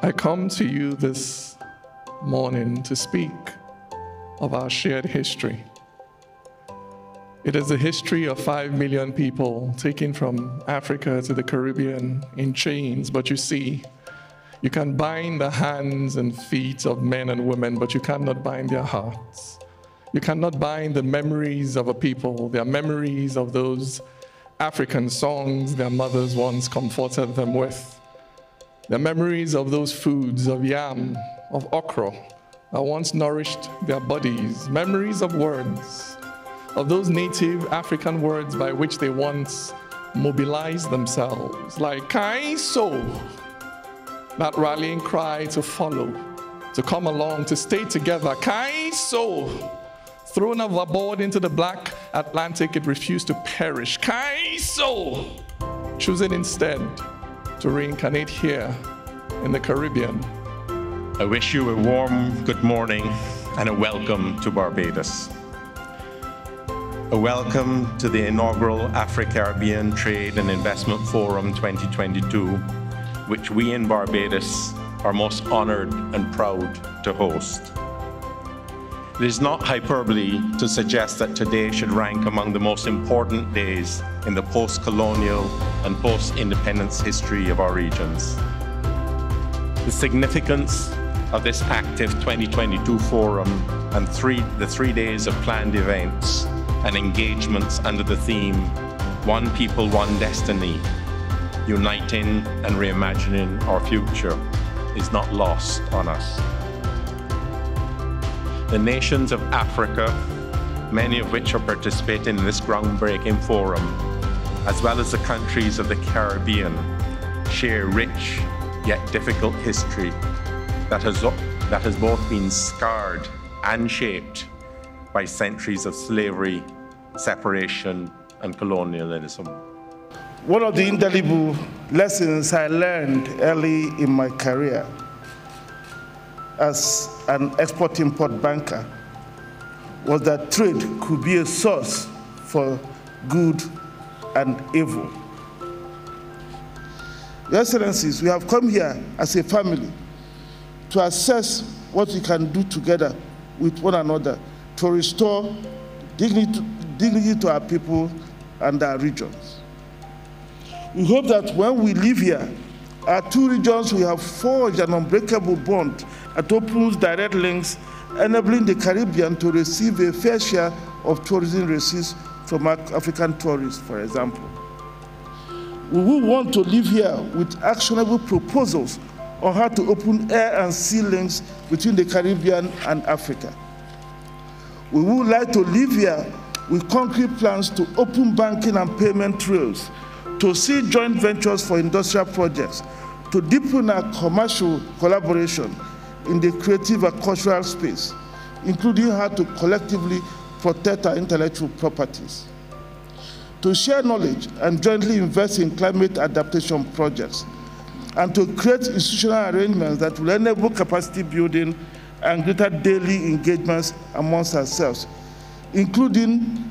I come to you this morning to speak of our shared history. It is the history of 5 million people taken from Africa to the Caribbean in chains, but you see, you can bind the hands and feet of men and women, but you cannot bind their hearts. You cannot bind the memories of a people, their memories of those African songs their mothers once comforted them with. The memories of those foods of yam, of okra, that once nourished their bodies. Memories of words, of those native African words by which they once mobilized themselves, like Kaiso, that rallying cry to follow, to come along, to stay together. Kaiso, thrown overboard into the black Atlantic, it refused to perish. Kaiso, choosing instead to reincarnate here in the Caribbean. I wish you a warm good morning and a welcome to Barbados. A welcome to the inaugural Afro-Caribbean Trade and Investment Forum 2022, which we in Barbados are most honored and proud to host. It is not hyperbole to suggest that today should rank among the most important days in the post-colonial and post-independence history of our regions. The significance of this ACTIF 2022 forum and the three days of planned events and engagements under the theme, One People, One Destiny, uniting and reimagining our future, is not lost on us. The nations of Africa, many of which are participating in this groundbreaking forum, as well as the countries of the Caribbean, share rich yet difficult history that has both been scarred and shaped by centuries of slavery, separation, and colonialism. One of the indelible lessons I learned early in my career as an export-import banker was that trade could be a source for good and evil. Your Excellencies, we have come here as a family to assess what we can do together with one another to restore dignity to our people and our regions. We hope that when we leave here, our two regions will have forged an unbreakable bond that opens direct links, enabling the Caribbean to receive a fair share of tourism receipts from African tourists, for example. We will want to live here with actionable proposals on how to open air and sea links between the Caribbean and Africa. We would like to live here with concrete plans to open banking and payment trails, to see joint ventures for industrial projects, to deepen our commercial collaboration in the creative and cultural space, including how to collectively protect our intellectual properties, to share knowledge and jointly invest in climate adaptation projects, and to create institutional arrangements that will enable capacity building and greater daily engagements amongst ourselves, including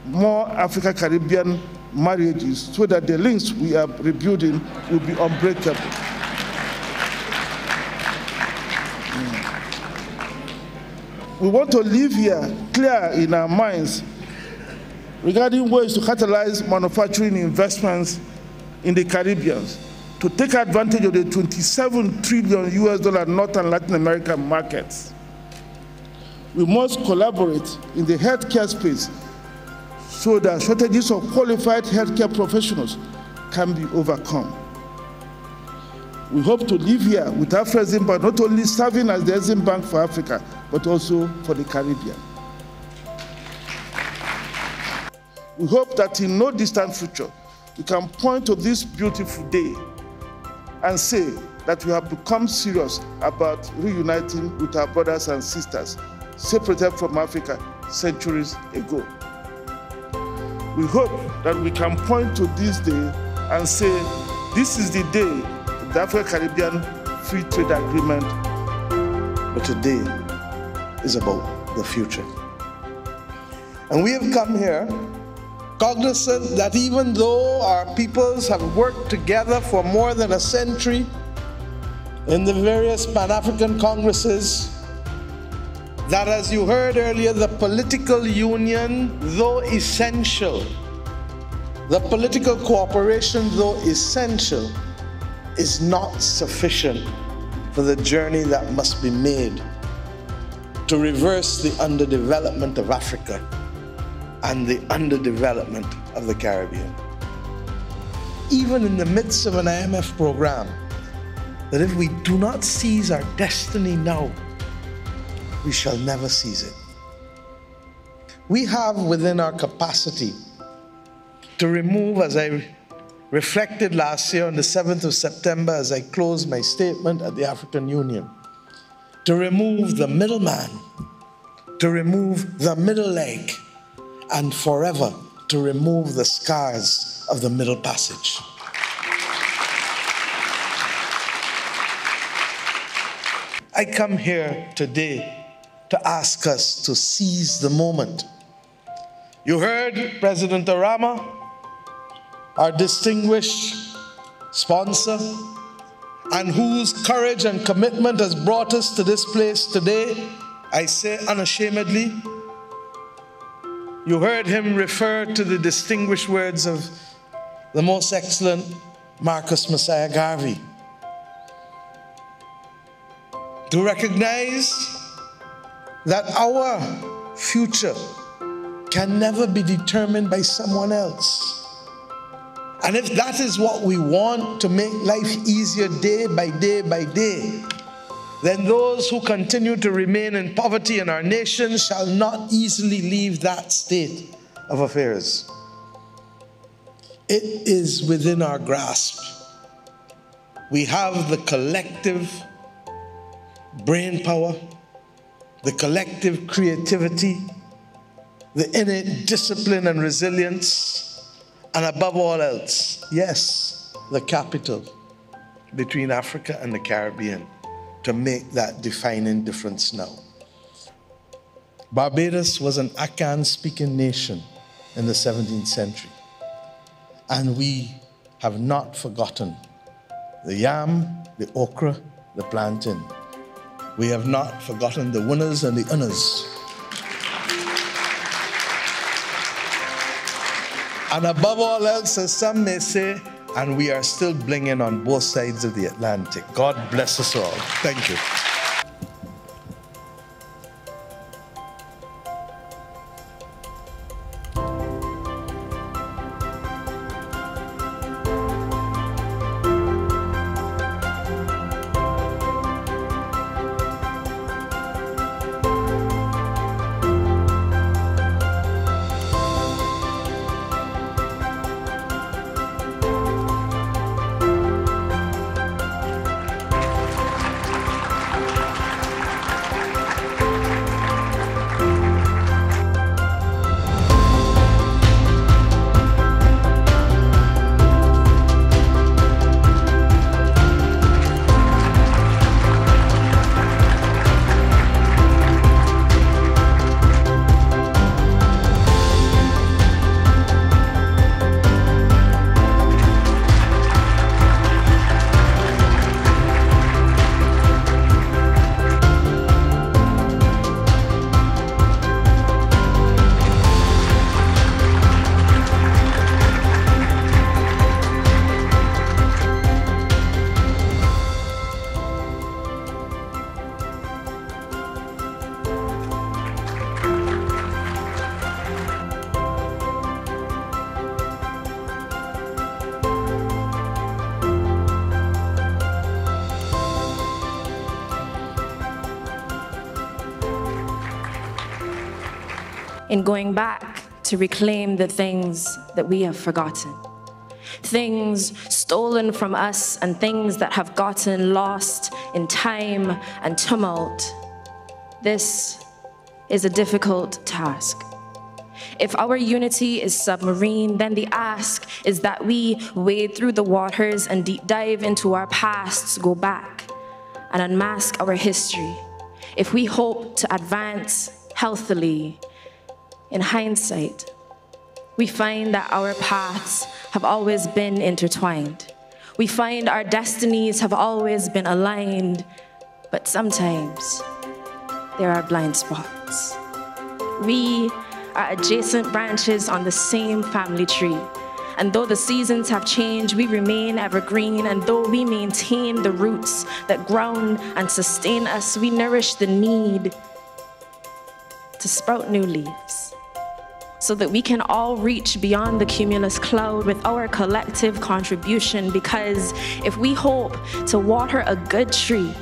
more Africa-Caribbean marriages, so that the links we are rebuilding will be unbreakable. We want to live here clear in our minds regarding ways to catalyze manufacturing investments in the Caribbean, to take advantage of the $27 trillion US North and Latin American markets. We must collaborate in the healthcare space so that shortages of qualified healthcare professionals can be overcome. We hope to live here with Afrexim, not only serving as the Exim Bank for Africa, but also for the Caribbean. We hope that in no distant future, we can point to this beautiful day and say that we have become serious about reuniting with our brothers and sisters separated from Africa centuries ago. We hope that we can point to this day and say, this is the day of the Afro-Caribbean Free Trade Agreement. But today is about the future. And we have come here cognizant that even though our peoples have worked together for more than a century, in the various Pan-African Congresses, that, as you heard earlier, the political union, though essential, the political cooperation, though essential, is not sufficient for the journey that must be made to reverse the underdevelopment of Africa and the underdevelopment of the Caribbean. Even in the midst of an IMF program, that if we do not seize our destiny now, we shall never seize it. We have within our capacity to remove, as I reflected last year on the 7th of September as I closed my statement at the African Union, to remove the middleman, to remove the middle leg, and forever to remove the scars of the Middle Passage. I come here today to ask us to seize the moment. You heard President Arama, our distinguished sponsor, and whose courage and commitment has brought us to this place today. I say unashamedly. You heard him refer to the distinguished words of the most excellent Marcus Messiah Garvey. To recognize that our future can never be determined by someone else. And if that is what we want, to make life easier day by day by day, then those who continue to remain in poverty in our nation shall not easily leave that state of affairs. It is within our grasp. We have the collective brain power, the collective creativity, the innate discipline and resilience, and above all else, yes, the capital between Africa and the Caribbean to make that defining difference now. Barbados was an Akan-speaking nation in the 17th century, and we have not forgotten the yam, the okra, the plantain. We have not forgotten the winners and the unners. And above all else, as some may say, and we are still blinging on both sides of the Atlantic. God bless us all. Thank you. In going back to reclaim the things that we have forgotten, things stolen from us and things that have gotten lost in time and tumult. This is a difficult task. If our unity is submarine, then the ask is that we wade through the waters and deep dive into our pasts, go back and unmask our history. If we hope to advance healthily, in hindsight, we find that our paths have always been intertwined. We find our destinies have always been aligned, but sometimes there are blind spots. We are adjacent branches on the same family tree. And though the seasons have changed, we remain evergreen. And though we maintain the roots that ground and sustain us, we nourish the need to sprout new leaves so that we can all reach beyond the cumulus cloud with our collective contribution. Because if we hope to water a good tree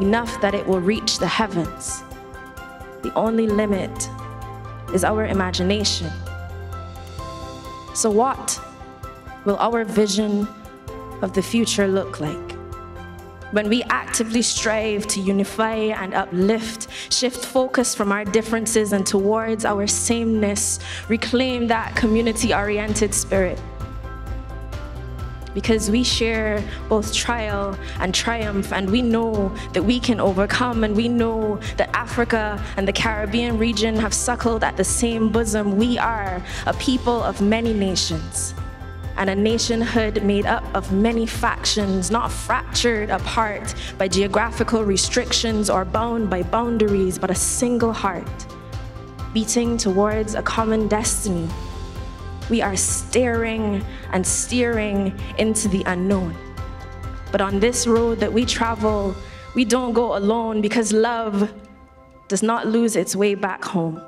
enough that it will reach the heavens, the only limit is our imagination. So what will our vision of the future look like? When we actively strive to unify and uplift, shift focus from our differences and towards our sameness, reclaim that community-oriented spirit. Because we share both trial and triumph, and we know that we can overcome, and we know that Africa and the Caribbean region have suckled at the same bosom. We are a people of many nations, and a nationhood made up of many factions, not fractured apart by geographical restrictions or bound by boundaries, but a single heart, beating towards a common destiny. We are staring and steering into the unknown. But on this road that we travel, we don't go alone, because love does not lose its way back home.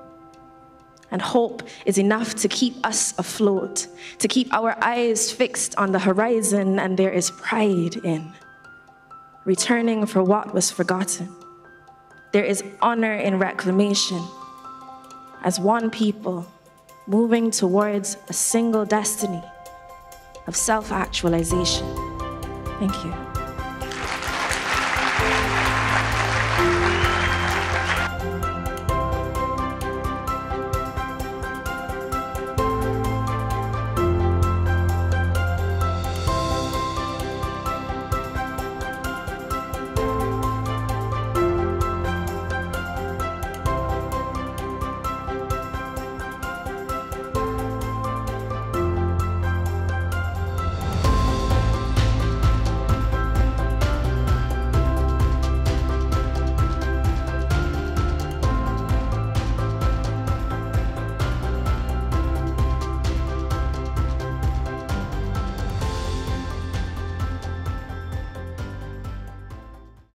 And hope is enough to keep us afloat, to keep our eyes fixed on the horizon, and there is pride in returning for what was forgotten. There is honor in reclamation, as one people moving towards a single destiny of self-actualization. Thank you.